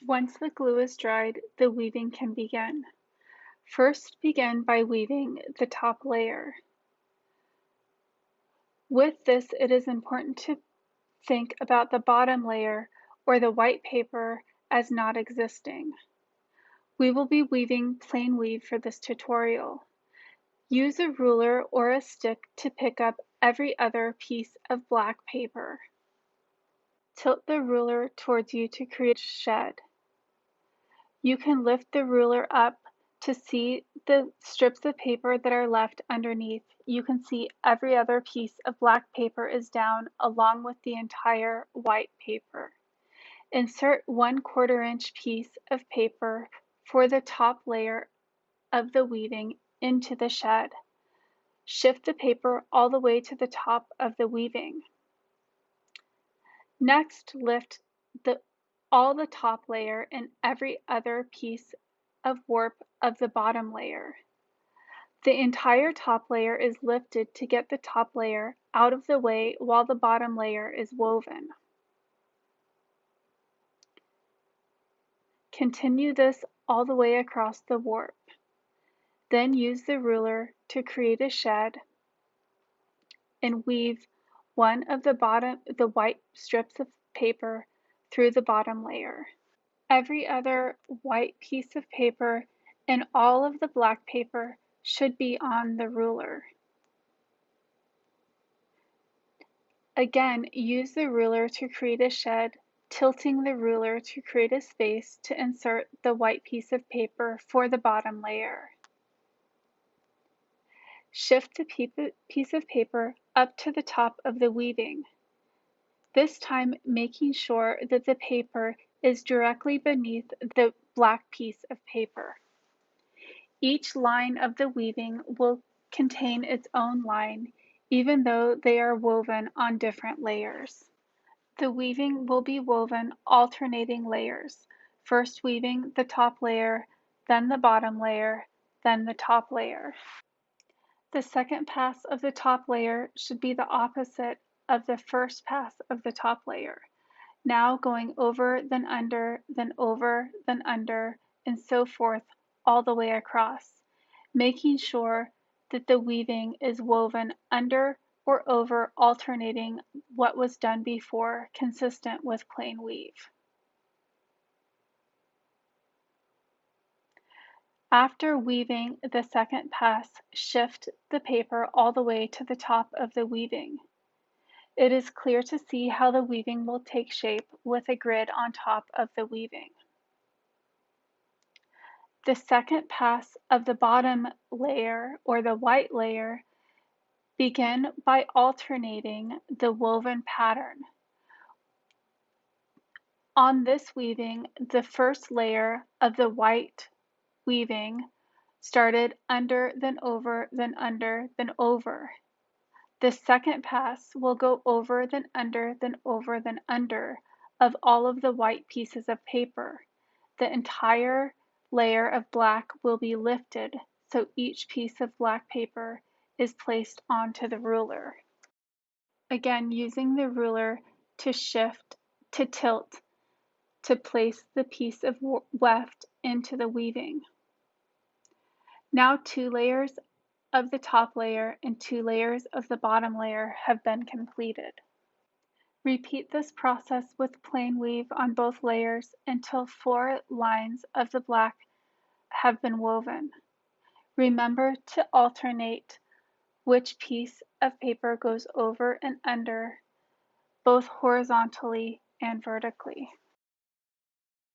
Once the glue is dried, the weaving can begin. First, begin by weaving the top layer. With this, it is important to think about the bottom layer or the white paper as not existing. We will be weaving plain weave for this tutorial. Use a ruler or a stick to pick up every other piece of black paper. Tilt the ruler towards you to create a shed. You can lift the ruler up to see the strips of paper that are left underneath. You can see every other piece of black paper is down along with the entire white paper. Insert 1/4 inch piece of paper for the top layer of the weaving into the shed. Shift the paper all the way to the top of the weaving. Next, lift all the top layer and every other piece of warp of the bottom layer. The entire top layer is lifted to get the top layer out of the way while the bottom layer is woven. Continue this all the way across the warp. Then use the ruler to create a shed and weave one of the white strips of paper through the bottom layer. Every other white piece of paper and all of the black paper should be on the ruler. Again, use the ruler to create a shed, tilting the ruler to create a space to insert the white piece of paper for the bottom layer. Shift the piece of paper up to the top of the weaving, this time making sure that the paper is directly beneath the black piece of paper. Each line of the weaving will contain its own line, even though they are woven on different layers. The weaving will be woven alternating layers, first weaving the top layer, then the bottom layer, then the top layer. The second pass of the top layer should be the opposite of the first pass of the top layer. Now going over, then under, then over, then under, and so forth all the way across, making sure that the weaving is woven under or over, alternating what was done before, consistent with plain weave. After weaving the second pass, shift the paper all the way to the top of the weaving. It is clear to see how the weaving will take shape with a grid on top of the weaving. The second pass of the bottom layer, or the white layer, begin by alternating the woven pattern. On this weaving, the first layer of the white weaving started under, then over, then under, then over. The second pass will go over, then under, then over, then under of all of the white pieces of paper. The entire layer of black will be lifted, so each piece of black paper is placed onto the ruler. Again, using the ruler to shift, to tilt, to place the piece of weft into the weaving. Now 2 layers of the top layer and 2 layers of the bottom layer have been completed. Repeat this process with plain weave on both layers until 4 lines of the black have been woven. Remember to alternate which piece of paper goes over and under, both horizontally and vertically.